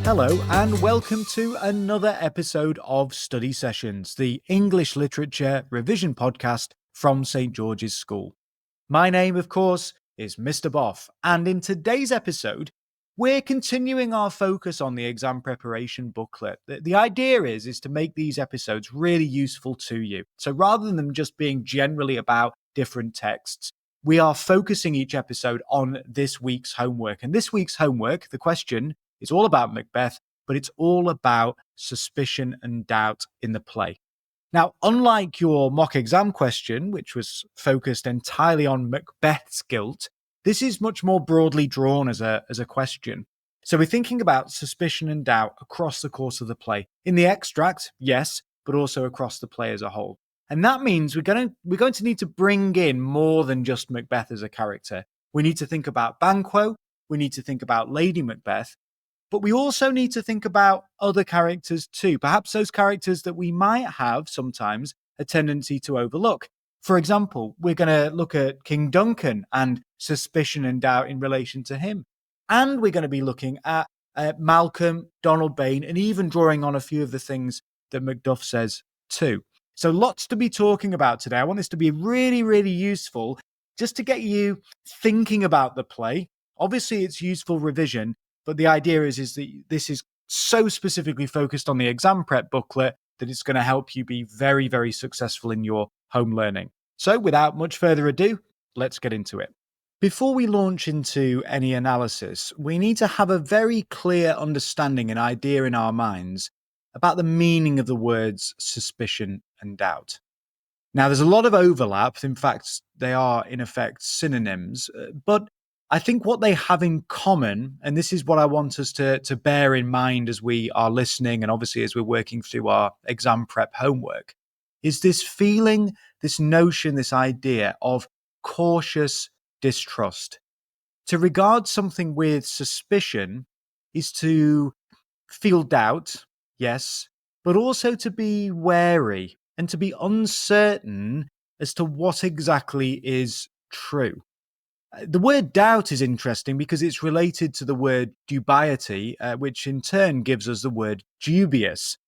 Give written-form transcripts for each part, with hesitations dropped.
Hello and welcome to another episode of Study Sessions, the English Literature Revision podcast from St. George's School. My name, of course, is Mr. Boff, and in today's episode, we're continuing our focus on the exam preparation booklet. The idea is to make these episodes really useful to you. So rather than them just being generally about different texts, we are focusing each episode on this week's homework. And this week's homework, the question, is all about Macbeth, but it's all about suspicion and doubt in the play. Now, unlike your mock exam question, which was focused entirely on Macbeth's guilt, this is much more broadly drawn as a question. So we're thinking about suspicion and doubt across the course of the play. In the extract, yes, but also across the play as a whole. And that means we're going to need to bring in more than just Macbeth as a character. We need to think about Banquo, we need to think about Lady Macbeth, but we also need to think about other characters too, perhaps those characters that we might have sometimes a tendency to overlook. For example, we're going to look at King Duncan and suspicion and doubt in relation to him. And we're going to be looking at Malcolm, Donald Bain, and even drawing on a few of the things that Macduff says too. So lots to be talking about today. I want this to be really, really useful just to get you thinking about the play. Obviously, it's useful revision, but the idea is that this is so specifically focused on the exam prep booklet that it's going to help you be very, very successful in your home learning. So without much further ado, let's get into it. Before we launch into any analysis, we need to have a very clear understanding and idea in our minds about the meaning of the words suspicion and doubt. Now, there's a lot of overlap. In fact, they are in effect synonyms, but I think what they have in common, and this is what I want us to bear in mind as we are listening and obviously as we're working through our exam prep homework, is this feeling, this notion, this idea of cautious distrust. To regard something with suspicion is to feel doubt, yes, but also to be wary and to be uncertain as to what exactly is true. The word doubt is interesting because it's related to the word dubiety, which in turn gives us the word dubious.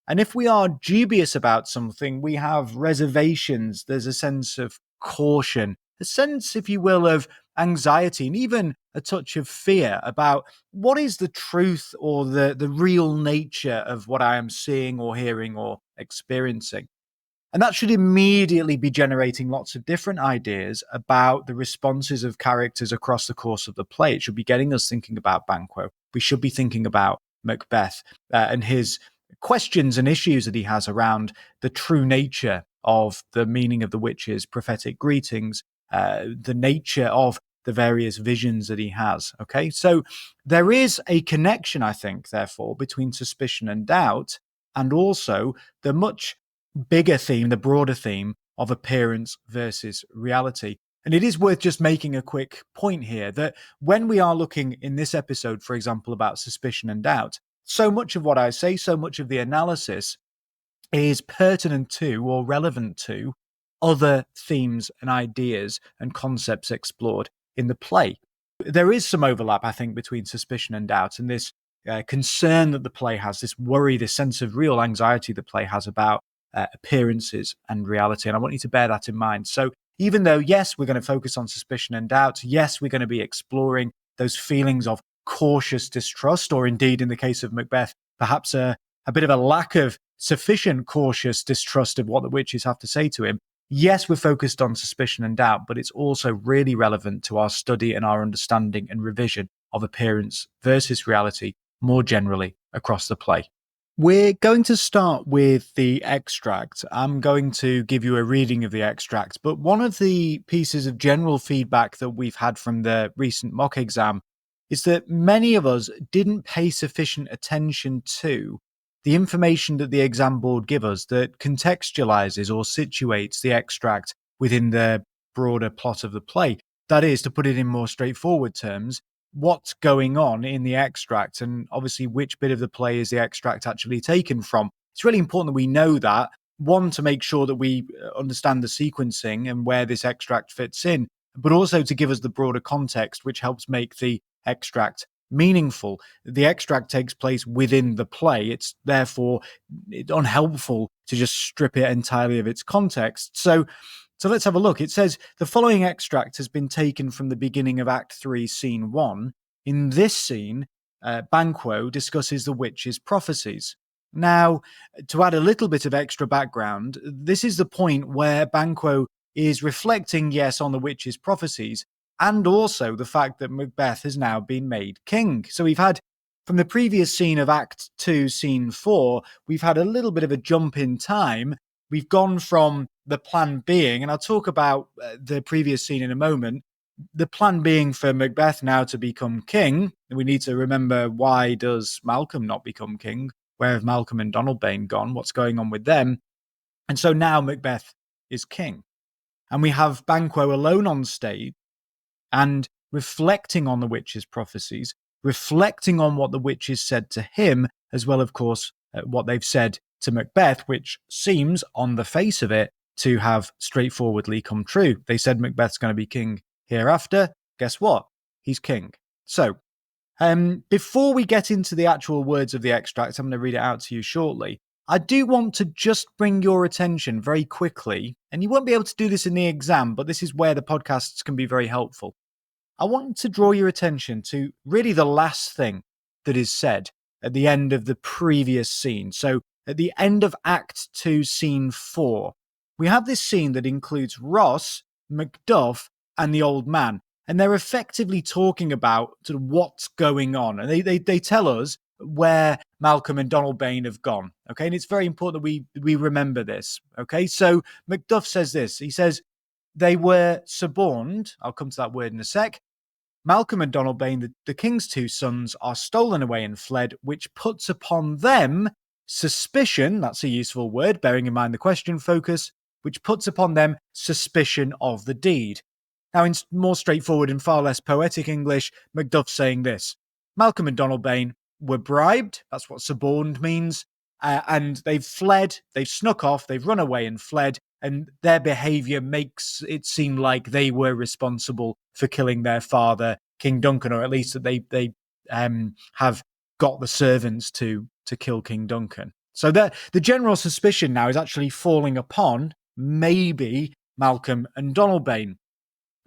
And if we are dubious about something, we have reservations. There's a sense of caution, a sense, if you will, of anxiety, and even a touch of fear about what is the truth or the real nature of what I am seeing or hearing or experiencing. And that should immediately be generating lots of different ideas about the responses of characters across the course of the play. It should be getting us thinking about Banquo. We should be thinking about Macbeth and his questions and issues that he has around the true nature of the meaning of the witch's prophetic greetings, the nature of the various visions that he has. Okay, so there is a connection, I think, therefore, between suspicion and doubt, and also the much bigger theme, the broader theme of appearance versus reality. And it is worth just making a quick point here that when we are looking in this episode, for example, about suspicion and doubt, so much of what I say, so much of the analysis is pertinent to or relevant to other themes and ideas and concepts explored in the play. There is some overlap, I think, between suspicion and doubt and this concern that the play has, this worry, this sense of real anxiety the play has about appearances and reality. And I want you to bear that in mind. So even though, yes, we're going to focus on suspicion and doubt, yes, we're going to be exploring those feelings of cautious distrust, or indeed, in the case of Macbeth, perhaps a bit of a lack of sufficient cautious distrust of what the witches have to say to him. Yes, we're focused on suspicion and doubt, but it's also really relevant to our study and our understanding and revision of appearance versus reality more generally across the play. We're going to start with the extract. I'm going to give you a reading of the extract, but one of the pieces of general feedback that we've had from the recent mock exam is that many of us didn't pay sufficient attention to the information that the exam board give us that contextualizes or situates the extract within the broader plot of the play. That is, to put it in more straightforward terms, what's going on in the extract, and obviously which bit of the play is the extract actually taken from. It's really important that we know that, one, to make sure that we understand the sequencing and where this extract fits in, but also to give us the broader context, which helps make the extract meaningful. The extract takes place within the play. It's therefore unhelpful to just strip it entirely of its context. So let's have a look. It says the following extract has been taken from the beginning of Act 3, Scene 1. In this scene, Banquo discusses the witch's prophecies. Now, to add a little bit of extra background, this is the point where Banquo is reflecting, yes, on the witch's prophecies, and also the fact that Macbeth has now been made king. So we've had, from the previous scene of Act 2, Scene 4, we've had a little bit of a jump in time. We've gone from the plan being, and I'll talk about the previous scene in a moment, the plan being for Macbeth now to become king. We need to remember, why does Malcolm not become king? Where have Malcolm and Donalbain gone? What's going on with them? And so now Macbeth is king. And we have Banquo alone on stage and reflecting on the witch's prophecies, reflecting on what the witches said to him, as well, of course, what they've said to Macbeth, which seems, on the face of it, to have straightforwardly come true. They said Macbeth's going to be king hereafter. Guess what? He's king. So, before we get into the actual words of the extract, I'm going to read it out to you shortly. I do want to just bring your attention very quickly, and you won't be able to do this in the exam, but this is where the podcasts can be very helpful. I want to draw your attention to really the last thing that is said at the end of the previous scene. So at the end of Act 2, Scene 4, we have this scene that includes Ross, Macduff, and the old man. And they're effectively talking about sort of what's going on. And they tell us where Malcolm and Donalbain have gone. Okay, and it's very important that we remember this. Okay, so Macduff says this. He says, they were suborned. I'll come to that word in a sec. Malcolm and Donalbain, the king's two sons, are stolen away and fled, which puts upon them suspicion. That's a useful word, bearing in mind the question focus, which puts upon them suspicion of the deed. Now, in more straightforward and far less poetic English, Macduff's saying this. Malcolm and Donalbain were bribed. That's what suborned means. And they've fled. They've snuck off. They've run away and fled. And their behaviour makes it seem like they were responsible for killing their father, King Duncan, or at least that they have got the servants to kill King Duncan. So the general suspicion now is actually falling upon maybe Malcolm and Donalbain.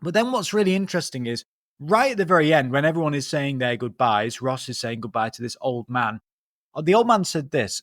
But then what's really interesting is right at the very end, when everyone is saying their goodbyes, Ross is saying goodbye to this old man. The old man says this,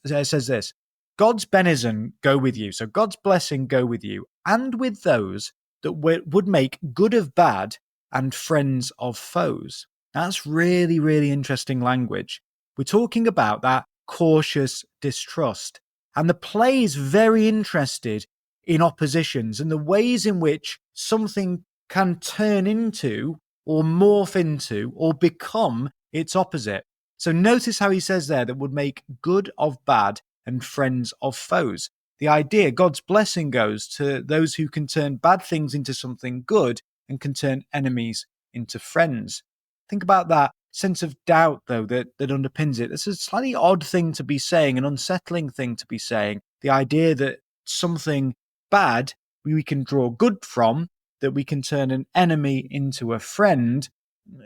God's benison go with you. So God's blessing go with you and with those that would make good of bad and friends of foes. That's really, really interesting language. We're talking about that cautious distrust. And the play is very interested in oppositions and the ways in which something can turn into or morph into or become its opposite. So notice how he says there that would make good of bad and friends of foes. The idea, God's blessing goes to those who can turn bad things into something good and can turn enemies into friends. Think about that sense of doubt, though, that underpins it. It's a slightly odd thing to be saying, an unsettling thing to be saying. The idea that something bad we can draw good from, that we can turn an enemy into a friend.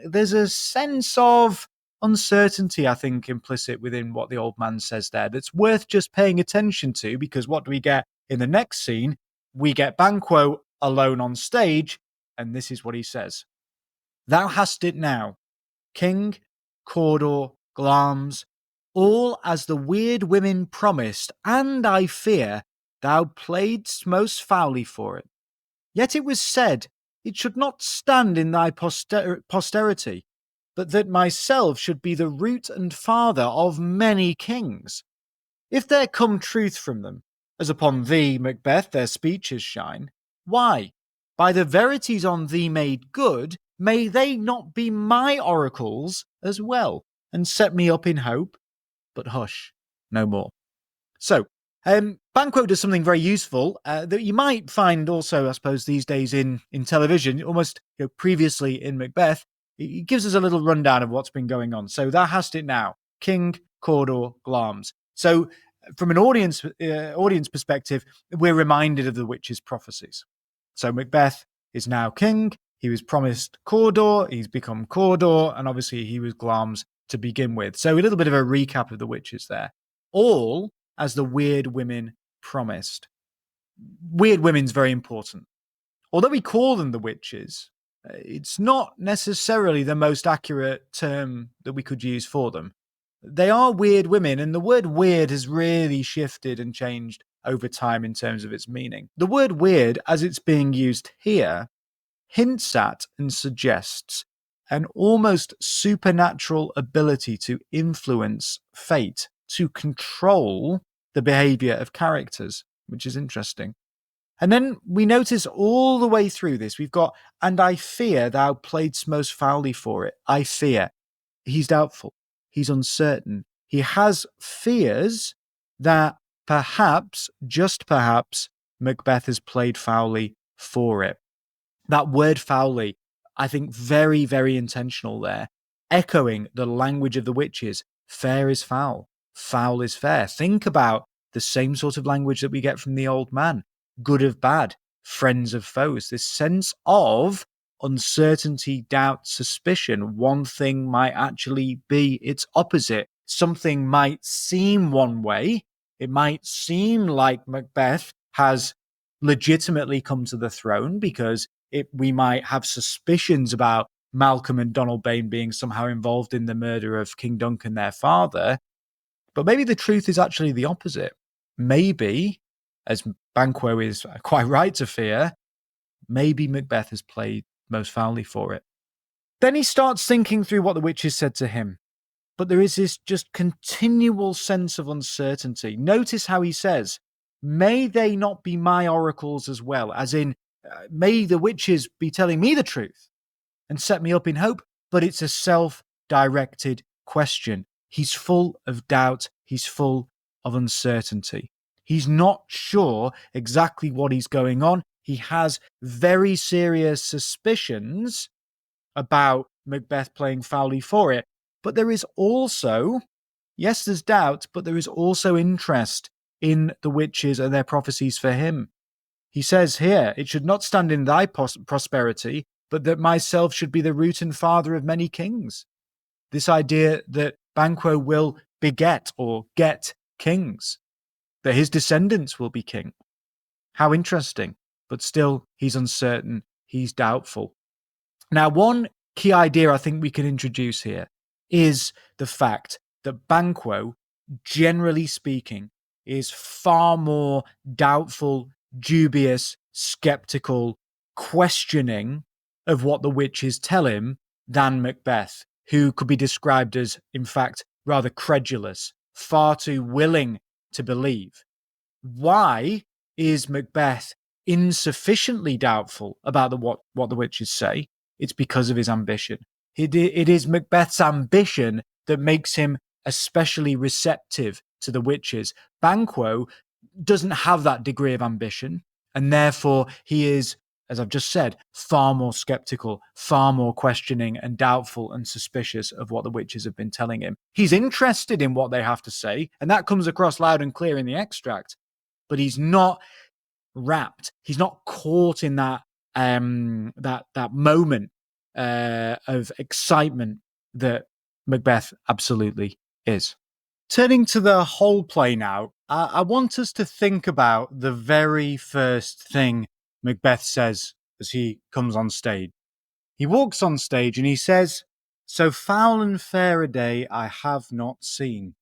There's a sense of uncertainty, I think, implicit within what the old man says there that's worth just paying attention to, because what do we get in the next scene? We get Banquo alone on stage, and this is what he says. Thou hast it now, King, Cawdor, Glamis, all as the weird women promised, and I fear thou playedst most foully for it. Yet it was said, it should not stand in thy posterity, but that myself should be the root and father of many kings. If there come truth from them, as upon thee, Macbeth, their speeches shine, why, by the verities on thee made good, may they not be my oracles as well, and set me up in hope? But hush, no more. So, Banquo does something very useful that you might find also, I suppose, these days in television, almost previously in Macbeth. It gives us a little rundown of what's been going on. So thou hast it now, King, Cawdor, Glamis. So from an audience perspective, we're reminded of the witch's prophecies. So Macbeth is now king. He was promised Cawdor, he's become Cawdor, and obviously he was Glamis to begin with. So a little bit of a recap of the witches there. All as the weird women promised. Weird women's very important. Although we call them the witches, it's not necessarily the most accurate term that we could use for them. They are weird women, and the word weird has really shifted and changed over time in terms of its meaning. The word weird, as it's being used here, hints at and suggests an almost supernatural ability to influence fate, to control the behavior of characters, which is interesting. And then we notice all the way through this, we've got, and I fear thou playedst most foully for it. I fear. He's doubtful. He's uncertain. He has fears that perhaps, just perhaps, Macbeth has played foully for it. That word foully, I think very, very intentional there, echoing the language of the witches. Fair is foul. Foul is fair. Think about the same sort of language that we get from the old man. Good of bad, friends of foes, this sense of uncertainty, doubt, suspicion. One thing might actually be its opposite. Something might seem one way. It might seem like Macbeth has legitimately come to the throne because we might have suspicions about Malcolm and Donalbain being somehow involved in the murder of King Duncan, their father. But maybe the truth is actually the opposite. Maybe, as Banquo is quite right to fear, maybe Macbeth has played most foully for it. Then he starts thinking through what the witches said to him. But there is this just continual sense of uncertainty. Notice how he says, may they not be my oracles as well? As in, may the witches be telling me the truth and set me up in hope? But it's a self-directed question. He's full of doubt. He's full of uncertainty. He's not sure exactly what is going on. He has very serious suspicions about Macbeth playing foully for it. But there is also, yes, there's doubt, but there is also interest in the witches and their prophecies for him. He says here, it should not stand in thy prosperity, but that myself should be the root and father of many kings. This idea that Banquo will beget or get kings, that his descendants will be king. How interesting, but still he's uncertain, he's doubtful. Now, one key idea I think we can introduce here is the fact that Banquo, generally speaking, is far more doubtful, dubious, skeptical, questioning of what the witches tell him than Macbeth, who could be described as, in fact, rather credulous, far too willing to believe. Why is Macbeth insufficiently doubtful about what the witches say? It's because of his ambition. It is Macbeth's ambition that makes him especially receptive to the witches. Banquo doesn't have that degree of ambition, and therefore he is, as I've just said, far more skeptical, far more questioning and doubtful and suspicious of what the witches have been telling him. He's interested in what they have to say, and that comes across loud and clear in the extract, but he's not wrapped. He's not caught in that moment of excitement that Macbeth absolutely is. Turning to the whole play now, I want us to think about the very first thing Macbeth says as he comes on stage. He walks on stage and he says, "So foul and fair a day I have not seen."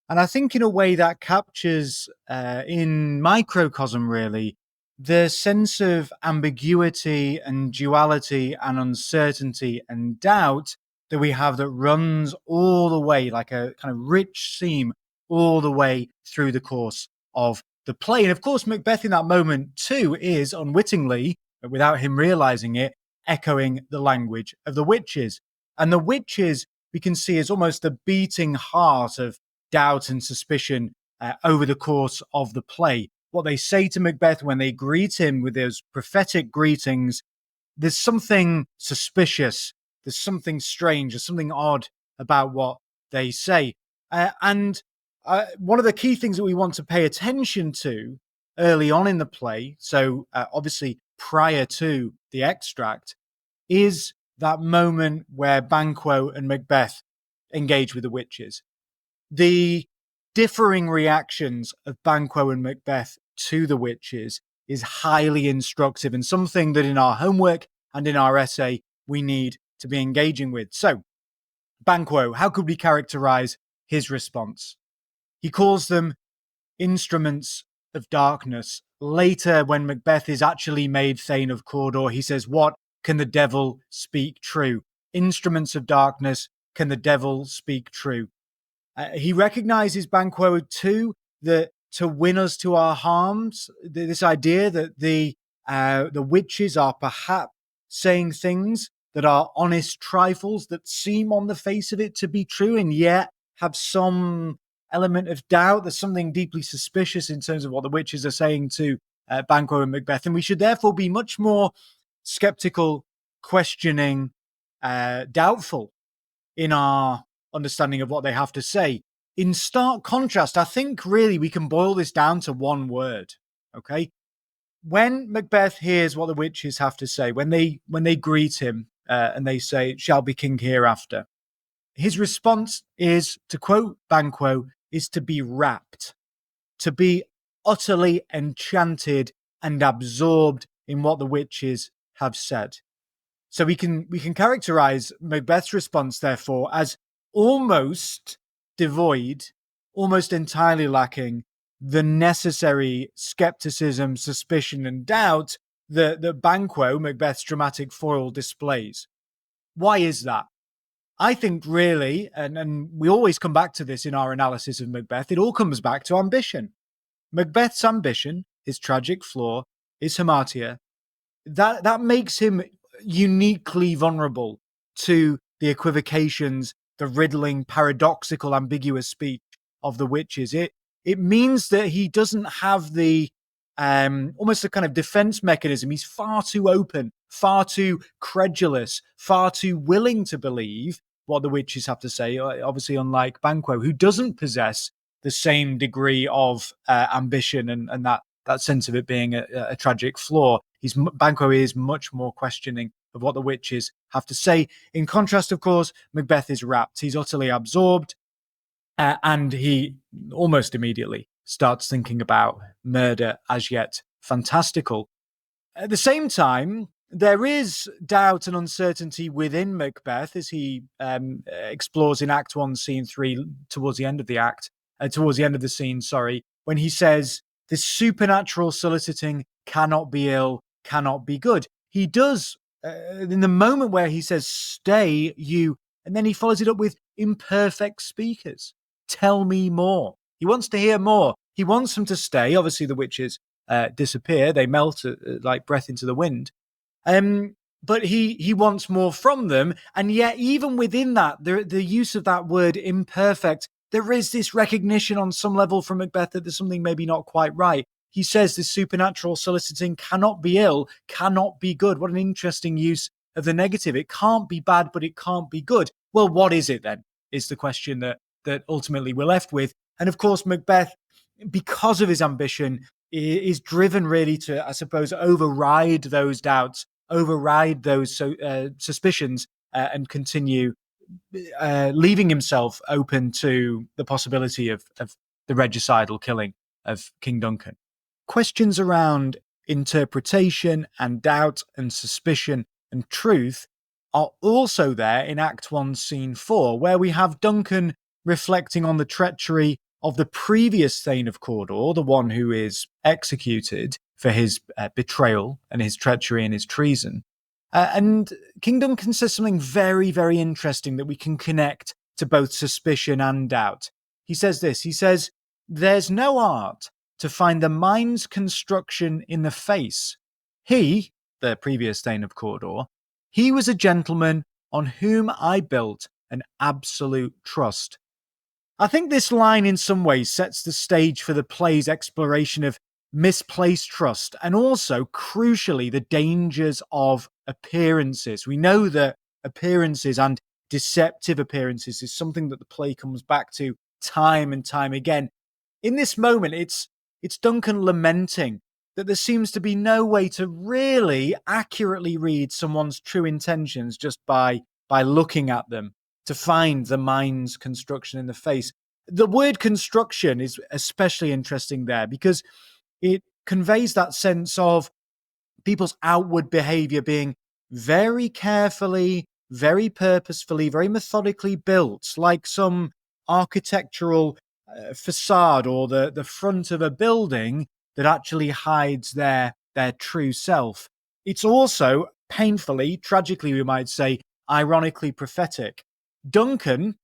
And I think in a way that captures, in microcosm really, the sense of ambiguity and duality and uncertainty and doubt that we have that runs all the way, like a kind of rich seam, all the way through the course of the play. And of course, Macbeth in that moment too is unwittingly, without him realizing it, echoing the language of the witches. And the witches we can see as almost the beating heart of doubt and suspicion over the course of the play. What they say to Macbeth when they greet him with those prophetic greetings, there's something suspicious, there's something strange, there's something odd about what they say. And one of the key things that we want to pay attention to early on in the play, so obviously prior to the extract, is that moment where Banquo and Macbeth engage with the witches. The differing reactions of Banquo and Macbeth to the witches is highly instructive and something that in our homework and in our essay we need to be engaging with. So, Banquo, how could we characterize his response? He calls them instruments of darkness. Later, when Macbeth is actually made Thane of Cawdor, he says, "What can the devil speak true? Instruments of darkness, can the devil speak true?" He recognizes Banquo too, that to win us to our harms, this idea that the witches are perhaps saying things that are honest trifles that seem on the face of it to be true and yet have some element of doubt. There's something deeply suspicious in terms of what the witches are saying to Banquo and Macbeth, and we should therefore be much more skeptical, questioning, doubtful in our understanding of what they have to say. In stark contrast, I think really we can boil this down to one word, okay? When Macbeth hears what the witches have to say, when they greet him and they say, "It shall be king hereafter," his response is, to quote Banquo, is to be rapt, to be utterly enchanted and absorbed in what the witches have said. So we can characterize Macbeth's response, therefore, as almost devoid, almost entirely lacking the necessary skepticism, suspicion, and doubt that Banquo, Macbeth's dramatic foil, displays. Why is that? I think really, and we always come back to this in our analysis of Macbeth, it all comes back to ambition. Macbeth's ambition, his tragic flaw, his hamartia, that makes him uniquely vulnerable to the equivocations, the riddling, paradoxical, ambiguous speech of the witches. It means that he doesn't have the almost a kind of defense mechanism. He's far too open, far too credulous, far too willing to believe what the witches have to say. Obviously, unlike Banquo, who doesn't possess the same degree of ambition and that sense of it being a tragic flaw. Banquo is much more questioning of what the witches have to say. In contrast, of course, Macbeth is rapt. He's utterly absorbed, and he almost immediately starts thinking about murder as yet fantastical. At the same time, there is doubt and uncertainty within Macbeth as he explores in Act 1, Scene 3, towards the end of the scene, when he says, "This supernatural soliciting cannot be ill, cannot be good." He does, in the moment where he says, "Stay, you," and then he follows it up with, "Imperfect speakers, tell me more." He wants to hear more. He wants them to stay. Obviously, the witches disappear. They melt like breath into the wind. But he wants more from them. And yet, even within that, the use of that word imperfect, there is this recognition on some level from Macbeth that there's something maybe not quite right. He says this supernatural soliciting cannot be ill, cannot be good. What an interesting use of the negative. It can't be bad, but it can't be good. Well, what is it then? Is the question that ultimately we're left with. And of course, Macbeth, because of his ambition, is driven really to, I suppose, override those doubts, override those suspicions, and continue leaving himself open to the possibility of the regicidal killing of King Duncan. Questions around interpretation and doubt and suspicion and truth are also there in Act 1, Scene 4, where we have Duncan reflecting on the treachery of the previous Thane of Cawdor, the one who is executed for his betrayal and his treachery and his treason. And King Duncan says something very, very interesting that we can connect to both suspicion and doubt. He says this, he says, "There's no art to find the mind's construction in the face. He," the previous Thane of Cawdor, "he was a gentleman on whom I built an absolute trust." I think this line in some ways sets the stage for the play's exploration of misplaced trust and also, crucially, the dangers of appearances. We know that appearances and deceptive appearances is something that the play comes back to time and time again. In this moment, it's Duncan lamenting that there seems to be no way to really accurately read someone's true intentions just by looking at them to find the mind's construction in the face. The word construction is especially interesting there because it conveys that sense of people's outward behavior being very carefully, very purposefully, very methodically built, like some architectural facade or the front of a building that actually hides their true self. It's also painfully, tragically, we might say, ironically prophetic. Duncan,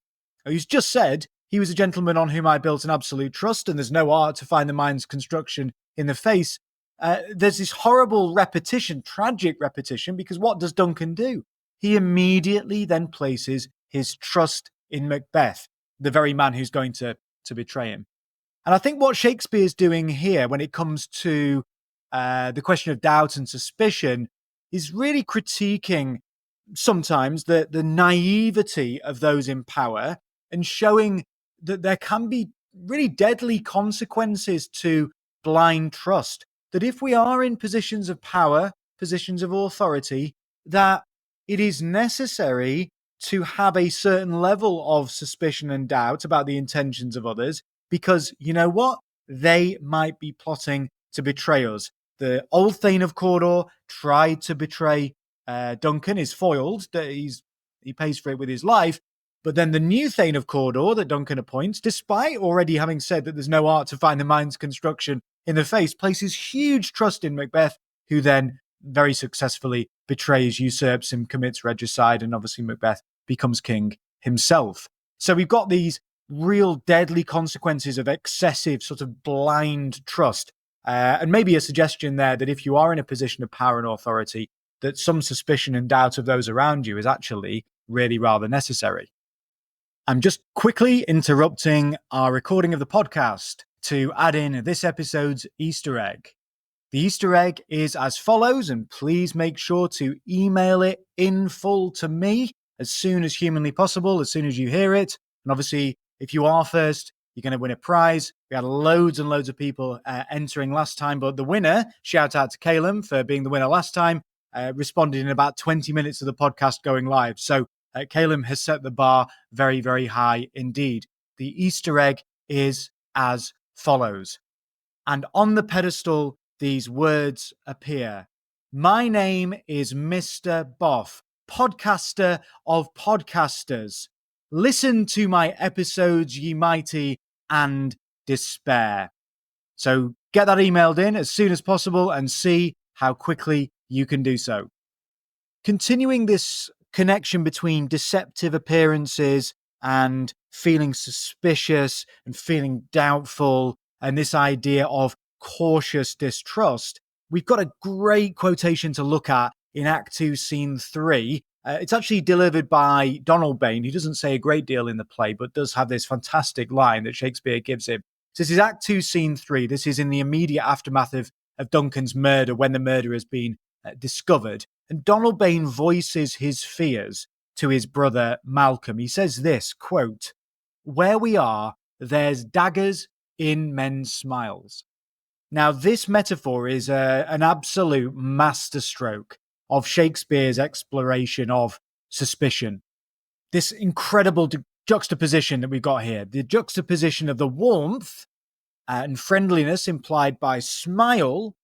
who's just said he was a gentleman on whom I built an absolute trust, and there's no art to find the mind's construction in the face. There's this horrible repetition, tragic repetition, because what does Duncan do? He immediately then places his trust in Macbeth, the very man who's going to betray him. And I think what Shakespeare's doing here when it comes to the question of doubt and suspicion is really critiquing sometimes the naivety of those in power and showing that there can be really deadly consequences to blind trust. That if we are in positions of power, positions of authority, that it is necessary to have a certain level of suspicion and doubt about the intentions of others, because you know what? They might be plotting to betray us. The old Thane of Cawdor tried to betray Duncan, is foiled. He pays for it with his life. But then the new Thane of Cawdor that Duncan appoints, despite already having said that there's no art to find the mind's construction in the face, places huge trust in Macbeth, who then very successfully betrays, usurps him, commits regicide, and obviously Macbeth becomes king himself. So we've got these real deadly consequences of excessive sort of blind trust. And maybe a suggestion there that if you are in a position of power and authority, that some suspicion and doubt of those around you is actually really rather necessary. I'm just quickly interrupting our recording of the podcast to add in this episode's Easter egg. The Easter egg is as follows, and please make sure to email it in full to me as soon as humanly possible, as soon as you hear it. And obviously, if you are first, you're going to win a prize. We had loads and loads of people entering last time, but the winner, shout out to Calum for being the winner last time, responded in about 20 minutes of the podcast going live. So Calum has set the bar very, very high indeed. The Easter egg is as follows. And on the pedestal, these words appear. My name is Mr. Boff, podcaster of podcasters. Listen to my episodes, ye mighty, and despair. So get that emailed in as soon as possible and see how quickly you can do so. Continuing this connection between deceptive appearances and feeling suspicious and feeling doubtful, and this idea of cautious distrust, we've got a great quotation to look at in Act 2, Scene 3. It's actually delivered by Donalbain, who doesn't say a great deal in the play, but does have this fantastic line that Shakespeare gives him. So this is Act 2, Scene 3. This is in the immediate aftermath of Duncan's murder, when the murder has been discovered. And Donalbain voices his fears to his brother Malcolm. He says this, quote, "Where we are, there's daggers in men's smiles." Now, this metaphor is an absolute masterstroke of Shakespeare's exploration of suspicion. This incredible juxtaposition that we've got here, the juxtaposition of the warmth and friendliness implied by smile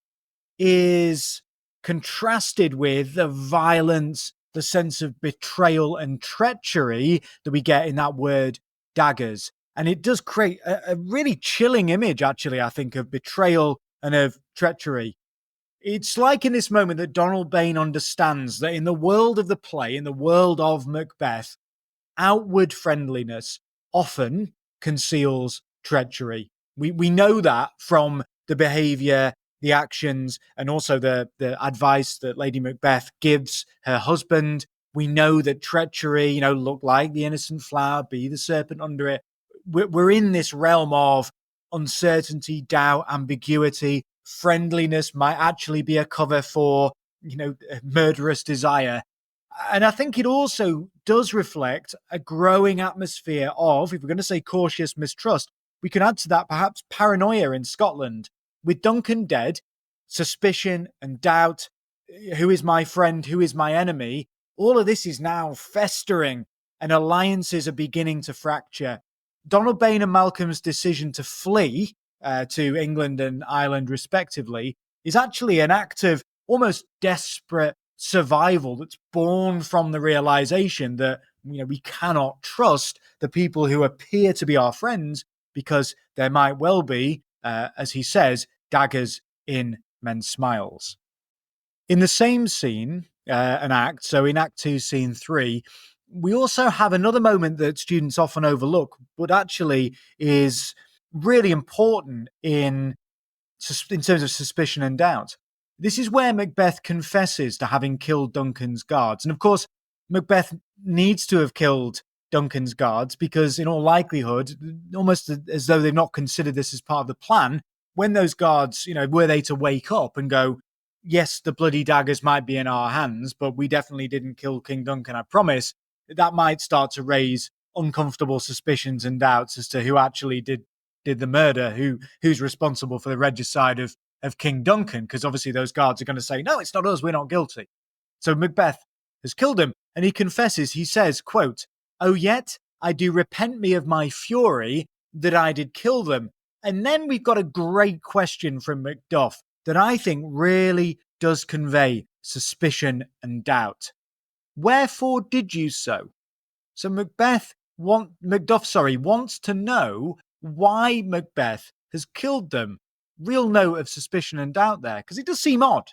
is contrasted with the violence, the sense of betrayal and treachery that we get in that word daggers. And it does create a really chilling image, actually, I think, of betrayal and of treachery. It's like in this moment that Donalbain understands that in the world of the play, in the world of Macbeth, outward friendliness often conceals treachery. We know that from the behavior, the actions, and also the advice that Lady Macbeth gives her husband. We know that treachery, look like the innocent flower, be the serpent under it. We're in this realm of uncertainty, doubt, ambiguity. Friendliness might actually be a cover for, murderous desire. And I think it also does reflect a growing atmosphere of, if we're going to say cautious mistrust, we can add to that perhaps paranoia in Scotland. With Duncan dead, suspicion and doubt, who is my friend, who is my enemy, all of this is now festering and alliances are beginning to fracture. Donald Bain and Malcolm's decision to flee to England and Ireland, respectively, is actually an act of almost desperate survival that's born from the realization that we cannot trust the people who appear to be our friends because there might well be, as he says, daggers in men's smiles. In the same scene, an act, so in Act 2, Scene 3, we also have another moment that students often overlook, but actually is really important in terms of suspicion and doubt. This is where Macbeth confesses to having killed Duncan's guards. And of course, Macbeth needs to have killed Duncan's guards because, in all likelihood, almost as though they've not considered this as part of the plan, when those guards, were they to wake up and go, yes, the bloody daggers might be in our hands, but we definitely didn't kill King Duncan, I promise, that might start to raise uncomfortable suspicions and doubts as to who actually did the murder, who's responsible for the regicide of King Duncan, because obviously those guards are going to say, no, it's not us, we're not guilty. So Macbeth has killed him, and he confesses, he says, quote, "Oh, yet I do repent me of my fury that I did kill them." And then we've got a great question from Macduff that I think really does convey suspicion and doubt. Wherefore did you so? So Macduff wants to know why Macbeth has killed them. Real note of suspicion and doubt there, because it does seem odd.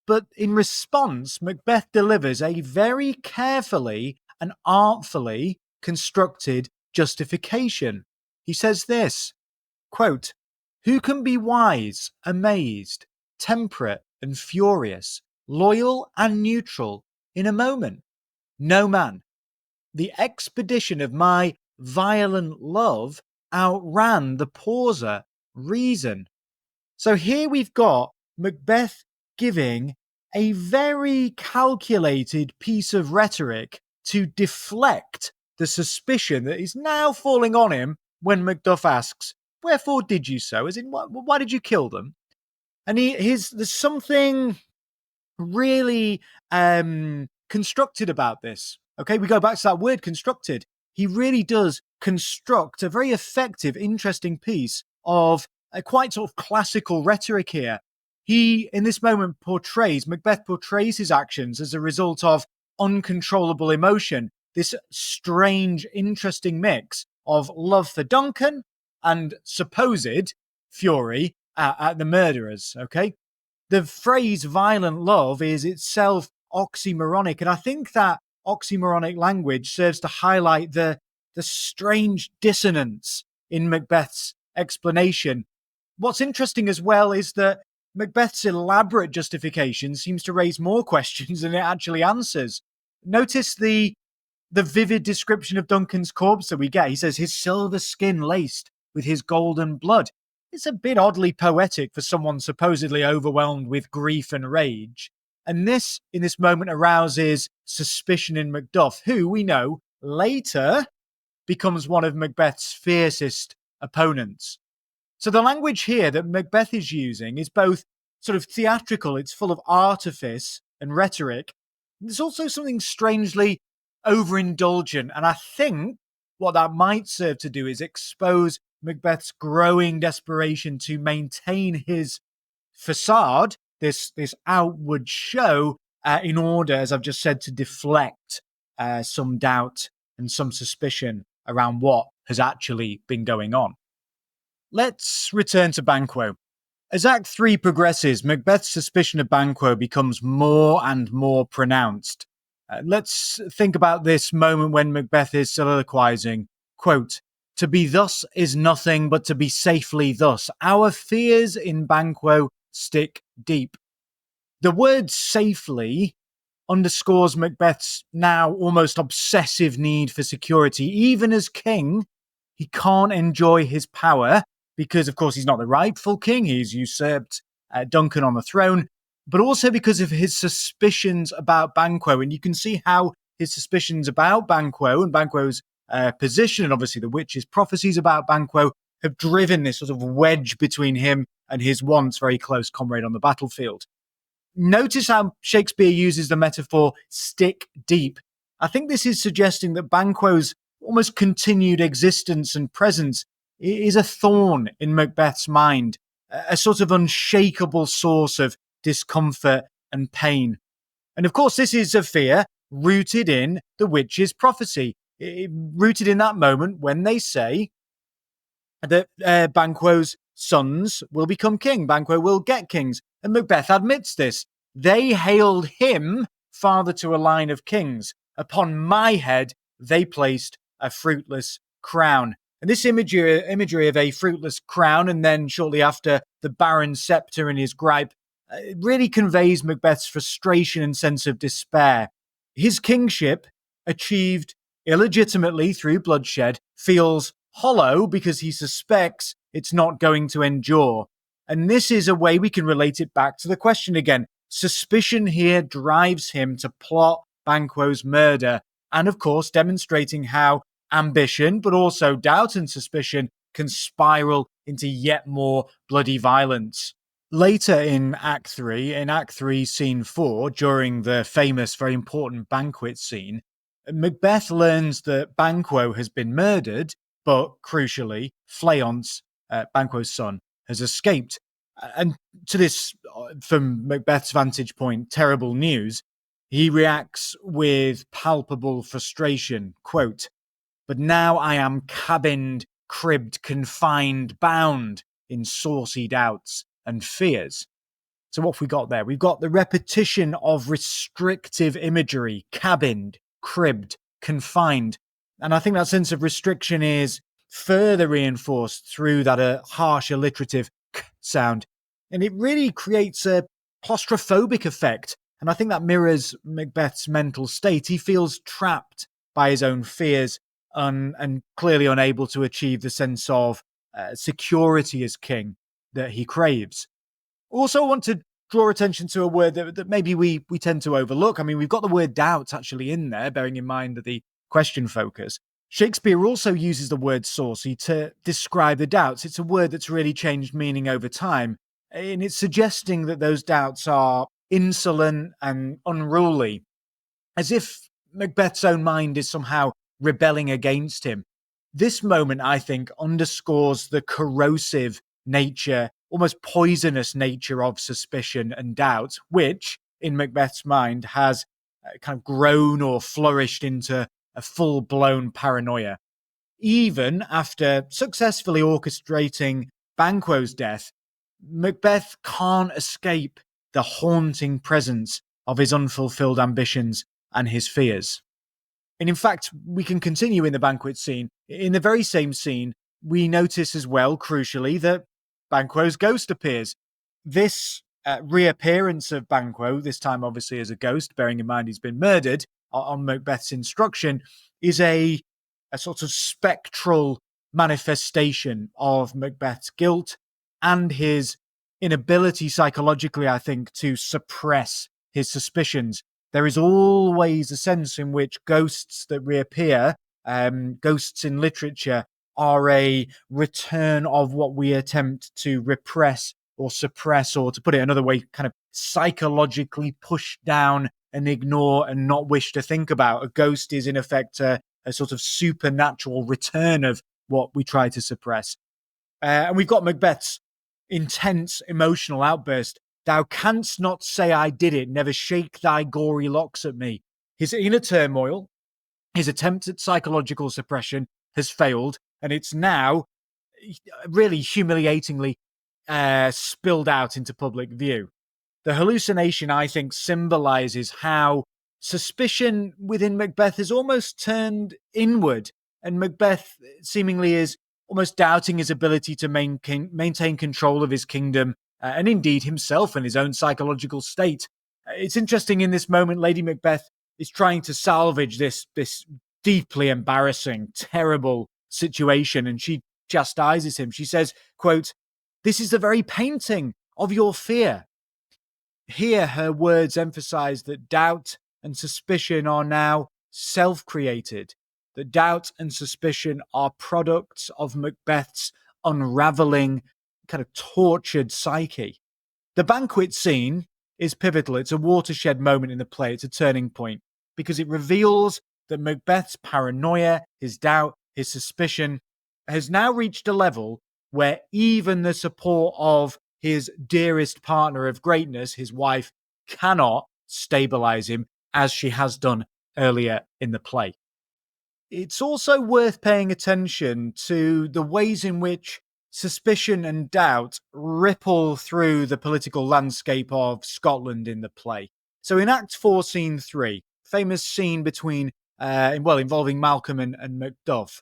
But in response, Macbeth delivers a very carefully and artfully constructed justification. He says this, quote, "Who can be wise, amazed, temperate and furious, loyal and neutral in a moment? No man. The expedition of my violent love outran the pauser, reason." So here we've got Macbeth giving a very calculated piece of rhetoric to deflect the suspicion that is now falling on him when Macduff asks, "Wherefore did you so?" As in, why did you kill them? And there's something really constructed about this. Okay, we go back to that word constructed. He really does construct a very effective, interesting piece of a quite sort of classical rhetoric here. He, in this moment, Macbeth portrays his actions as a result of uncontrollable emotion, this strange, interesting mix of love for Duncan and supposed fury at the murderers, okay? The phrase violent love is itself oxymoronic, and I think that oxymoronic language serves to highlight the strange dissonance in Macbeth's explanation. What's interesting as well is that Macbeth's elaborate justification seems to raise more questions than it actually answers. Notice the vivid description of Duncan's corpse that we get. He says, his silver skin laced with his golden blood. It's a bit oddly poetic for someone supposedly overwhelmed with grief and rage. And this, in this moment, arouses suspicion in Macduff, who we know later becomes one of Macbeth's fiercest opponents. So the language here that Macbeth is using is both sort of theatrical, it's full of artifice and rhetoric. There's also something strangely overindulgent, and I think what that might serve to do is expose Macbeth's growing desperation to maintain his facade, this outward show, in order, as I've just said, to deflect some doubt and some suspicion around what has actually been going on. Let's return to Banquo. As Act 3 progresses, Macbeth's suspicion of Banquo becomes more and more pronounced. Let's think about this moment when Macbeth is soliloquizing, quote, "To be thus is nothing but to be safely thus. Our fears in Banquo stick deep." The word safely underscores Macbeth's now almost obsessive need for security. Even as king, he can't enjoy his power because, of course, he's not the rightful king. He's usurped Duncan on the throne, but also because of his suspicions about Banquo. And you can see how his suspicions about Banquo and Banquo's position, and obviously the witch's prophecies about Banquo, have driven this sort of wedge between him and his once very close comrade on the battlefield. Notice how Shakespeare uses the metaphor stick deep. I think this is suggesting that Banquo's almost continued existence and presence is a thorn in Macbeth's mind, a sort of unshakable source of discomfort and pain. And of course, this is a fear rooted in the witch's prophecy, rooted in that moment when they say that Banquo's sons will become king. Banquo will get kings. And Macbeth admits this. They hailed him father to a line of kings. Upon my head, they placed a fruitless crown. And this imagery of a fruitless crown, and then shortly after the barren scepter and his gripe, really conveys Macbeth's frustration and sense of despair. His kingship, achieved illegitimately through bloodshed, feels hollow because he suspects it's not going to endure. And this is a way we can relate it back to the question again. Suspicion here drives him to plot Banquo's murder, and of course demonstrating how ambition, but also doubt and suspicion, can spiral into yet more bloody violence. Later in Act 3, Scene 4, during the famous, very important banquet scene, Macbeth learns that Banquo has been murdered, but crucially, Fleance, Banquo's son, has escaped. And to this, from Macbeth's vantage point, terrible news, he reacts with palpable frustration, quote, "But now I am cabined, cribbed, confined, bound in saucy doubts and fears." So what have we got there? We've got the repetition of restrictive imagery, cabined, cribbed, confined. And I think that sense of restriction is further reinforced through that harsh alliterative k sound. And it really creates a claustrophobic effect. And I think that mirrors Macbeth's mental state. He feels trapped by his own fears and clearly unable to achieve the sense of security as king that he craves. Also, I want to draw attention to a word that maybe we tend to overlook. I mean, we've got the word doubt actually in there, bearing in mind the question focus. Shakespeare also uses the word saucy to describe the doubts. It's a word that's really changed meaning over time, and it's suggesting that those doubts are insolent and unruly, as if Macbeth's own mind is somehow rebelling against him. This moment, I think, underscores the corrosive nature, almost poisonous nature of suspicion and doubt, which, in Macbeth's mind, has kind of grown or flourished into a full-blown paranoia. Even after successfully orchestrating Banquo's death, Macbeth can't escape the haunting presence of his unfulfilled ambitions and his fears. And in fact, we can continue in the banquet scene. In the very same scene, we notice as well, crucially, that Banquo's ghost appears. This reappearance of Banquo, this time obviously as a ghost, bearing in mind he's been murdered on Macbeth's instruction, is a sort of spectral manifestation of Macbeth's guilt and his inability psychologically, I think, to suppress his suspicions. There is always a sense in which ghosts that reappear, ghosts in literature, are a return of what we attempt to repress or suppress, or to put it another way, kind of psychologically push down and ignore and not wish to think about. A ghost is in effect a sort of supernatural return of what we try to suppress. And we've got Macbeth's intense emotional outburst. "Thou canst not say I did it, never shake thy gory locks at me." His inner turmoil, his attempt at psychological suppression has failed, and it's now really humiliatingly spilled out into public view. The hallucination, I think, symbolizes how suspicion within Macbeth is almost turned inward, and Macbeth seemingly is almost doubting his ability to maintain control of his kingdom, and indeed himself and his own psychological state. It's interesting in this moment, Lady Macbeth is trying to salvage this deeply embarrassing, terrible situation, and she chastises him. She says, quote, "This is the very painting of your fear." Here, her words emphasize that doubt and suspicion are now self-created, that doubt and suspicion are products of Macbeth's unravelling kind of tortured psyche. The banquet scene is pivotal. It's a watershed moment in the play. It's a turning point because it reveals that Macbeth's paranoia, his doubt, his suspicion has now reached a level where even the support of his dearest partner of greatness, his wife, cannot stabilize him as she has done earlier in the play. It's also worth paying attention to the ways in which suspicion and doubt ripple through the political landscape of Scotland in the play. So in Act 4, Scene 3, famous scene between, involving Malcolm and Macduff,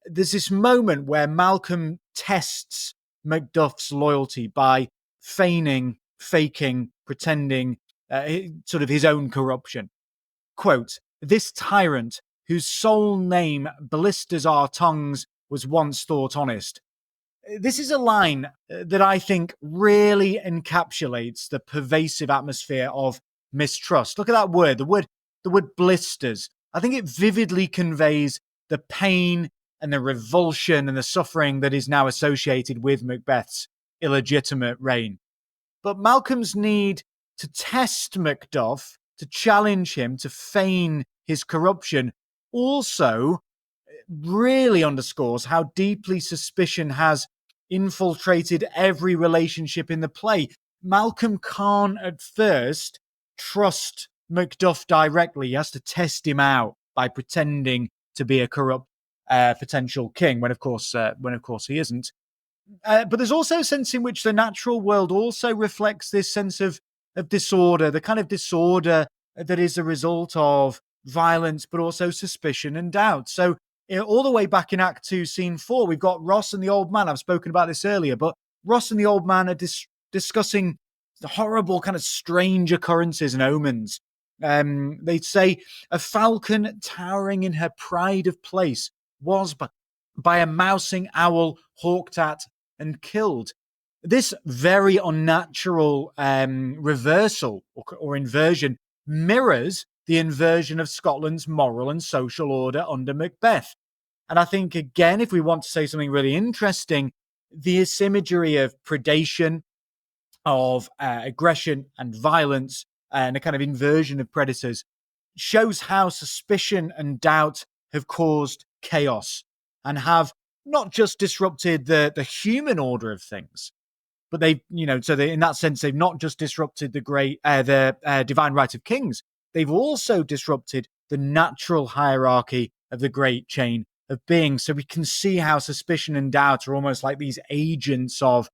there's this moment where Malcolm tests Macduff's loyalty by faking, pretending sort of his own corruption. Quote, "This tyrant, whose sole name blisters our tongues, was once thought honest." This is a line that I think really encapsulates the pervasive atmosphere of mistrust. Look at that word, the word blisters. I think it vividly conveys the pain and the revulsion and the suffering that is now associated with Macbeth's illegitimate reign. But Malcolm's need to test Macduff, to challenge him, to feign his corruption, also really underscores how deeply suspicion has infiltrated every relationship in the play. Malcolm can't at first trust Macduff directly. He has to test him out by pretending to be a corrupt potential king, when of course he isn't. But there's also a sense in which the natural world also reflects this sense of disorder, the kind of disorder that is a result of violence, but also suspicion and doubt. So, all the way back in Act 2, Scene 4, we've got Ross and the old man. I've spoken about this earlier, but Ross and the old man are discussing the horrible kind of strange occurrences and omens. They'd say, "A falcon towering in her pride of place was by a mousing owl hawked at and killed." This very unnatural reversal or inversion mirrors the inversion of Scotland's moral and social order under Macbeth. And I think, again, if we want to say something really interesting, this imagery of predation, of aggression and violence, and a kind of inversion of predators shows how suspicion and doubt have caused chaos and have not just disrupted the human order of things, but they've, in that sense, they've not just disrupted the divine right of kings, they've also disrupted the natural hierarchy of the great chain of being. So we can see how suspicion and doubt are almost like these agents of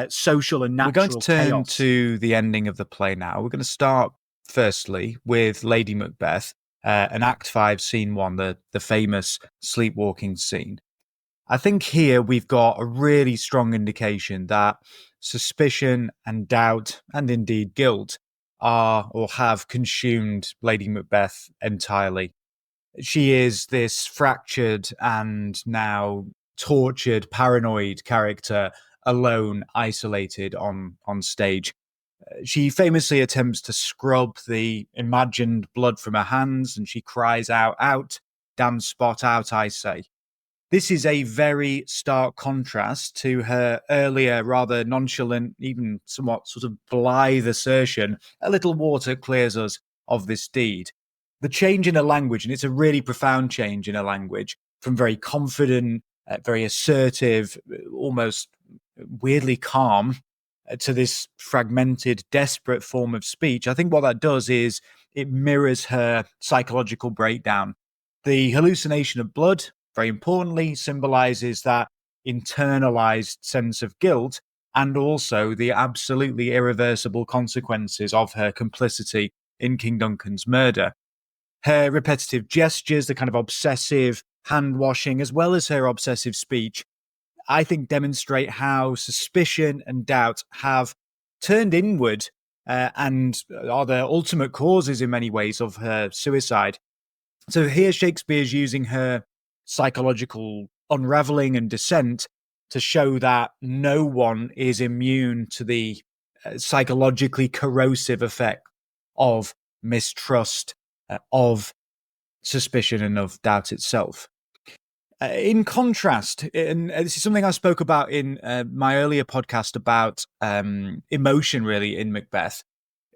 social and natural chaos. We're going to turn to the ending of the play now. We're going to start, firstly, with Lady Macbeth, and Act 5, Scene 1, the famous sleepwalking scene. I think here we've got a really strong indication that suspicion and doubt, and indeed guilt, are or have consumed Lady Macbeth entirely. She is this fractured and now tortured, paranoid character, alone, isolated on stage. She famously attempts to scrub the imagined blood from her hands, and she cries out, "Damn spot out, I say." This is a very stark contrast to her earlier, rather nonchalant, even somewhat sort of blithe assertion, "A little water clears us of this deed." The change in her language, and it's a really profound change in her language, from very confident, very assertive, almost weirdly calm, to this fragmented, desperate form of speech. I think what that does is it mirrors her psychological breakdown. The hallucination of blood, very importantly, symbolizes that internalized sense of guilt and also the absolutely irreversible consequences of her complicity in King Duncan's murder. Her repetitive gestures, the kind of obsessive hand washing, as well as her obsessive speech, I think demonstrate how suspicion and doubt have turned inward and are the ultimate causes in many ways of her suicide. So here Shakespeare's using her psychological unravelling and descent to show that no one is immune to the psychologically corrosive effect of mistrust, of suspicion, and of doubt itself. In contrast, and this is something I spoke about in my earlier podcast about emotion, really, in Macbeth.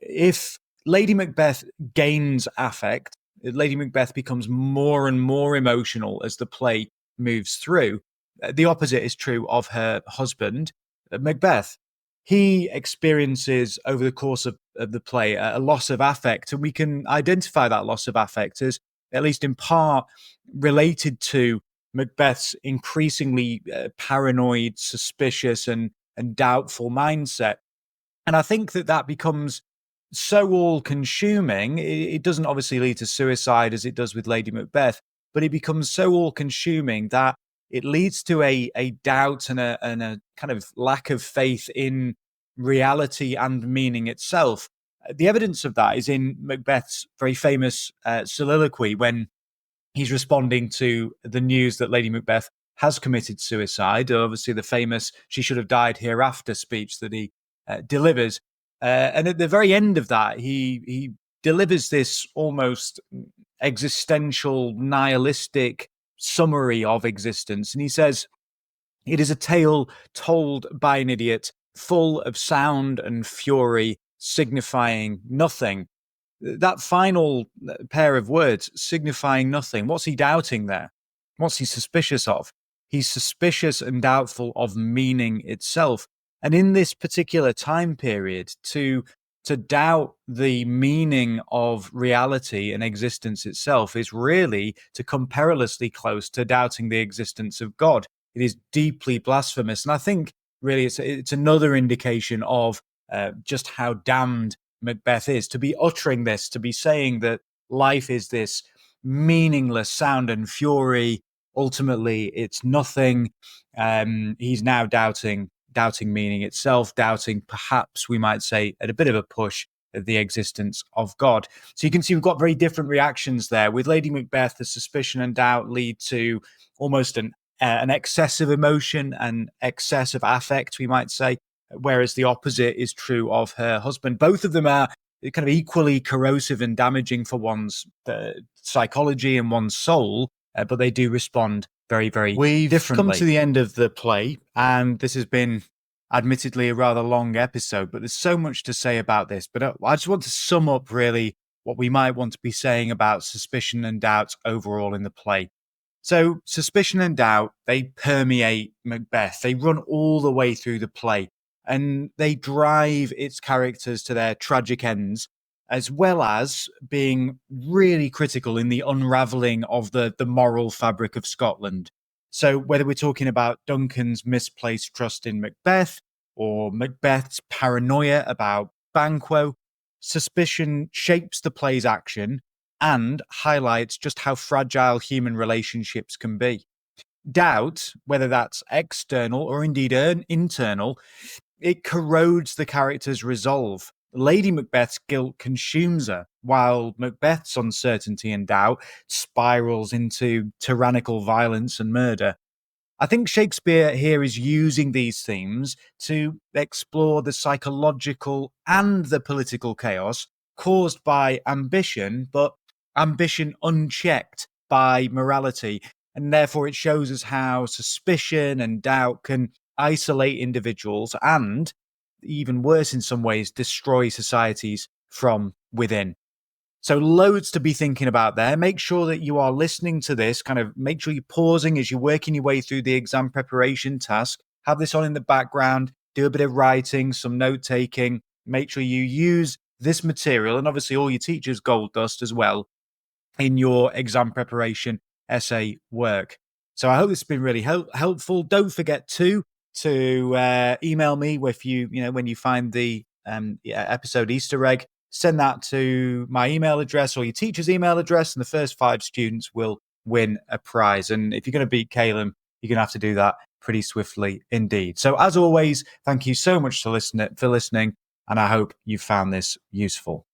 If Lady Macbeth gains affect, Lady Macbeth becomes more and more emotional as the play moves through. The opposite is true of her husband, Macbeth. He experiences over the course of the play a loss of affect, and we can identify that loss of affect as, at least in part, related to Macbeth's increasingly paranoid, suspicious, and doubtful mindset. And I think that becomes so all consuming. It doesn't obviously lead to suicide as it does with Lady Macbeth, but it becomes so all consuming that it leads to a doubt and a kind of lack of faith in reality and meaning itself. The evidence of that is in Macbeth's very famous soliloquy when he's responding to the news that Lady Macbeth has committed suicide. Obviously, the famous "she should have died hereafter" speech that he delivers. And at the very end of that, he delivers this almost existential, nihilistic summary of existence. And he says, "It is a tale told by an idiot, full of sound and fury, signifying nothing." That final pair of words, signifying nothing, what's he doubting there? What's he suspicious of? He's suspicious and doubtful of meaning itself. And in this particular time period, to doubt the meaning of reality and existence itself is really to come perilously close to doubting the existence of God. It is deeply blasphemous. And I think really it's another indication of just how damned Macbeth is, to be uttering this, to be saying that life is this meaningless sound and fury. Ultimately, it's nothing. He's now doubting meaning itself, doubting, perhaps we might say, at a bit of a push, the existence of God. So you can see we've got very different reactions there. With Lady Macbeth, the suspicion and doubt lead to almost an excess of emotion and excess of affect, we might say, whereas the opposite is true of her husband. Both of them are kind of equally corrosive and damaging for one's psychology and one's soul, but they do respond very, very We've differently. come to the end of the play, and this has been admittedly a rather long episode, but there's so much to say about this. But I just want to sum up really what we might want to be saying about suspicion and doubt overall in the play. So suspicion and doubt, they permeate Macbeth. They run all the way through the play, and they drive its characters to their tragic ends, as well as being really critical in the unravelling of the moral fabric of Scotland. So whether we're talking about Duncan's misplaced trust in Macbeth or Macbeth's paranoia about Banquo, suspicion shapes the play's action and highlights just how fragile human relationships can be. Doubt, whether that's external or indeed internal, it corrodes the character's resolve. Lady Macbeth's guilt consumes her, while Macbeth's uncertainty and doubt spirals into tyrannical violence and murder. I think Shakespeare here is using these themes to explore the psychological and the political chaos caused by ambition, but ambition unchecked by morality. And therefore, it shows us how suspicion and doubt can isolate individuals and, even worse in some ways, destroy societies from within. So loads to be thinking about there. Make sure that you are listening to this, kind of make sure you're pausing as you're working your way through the exam preparation task. Have this on in the background, do a bit of writing, some note taking. Make sure you use this material and obviously all your teachers' gold dust as well in your exam preparation essay work. So I hope this has been really helpful. Don't forget to email me if when you find the episode Easter egg. Send that to my email address or your teacher's email address, and the first 5 students will win a prize. And if you're going to beat Caleb, you're going to have to do that pretty swiftly indeed. So as always, thank you so much for listening, and I hope you found this useful.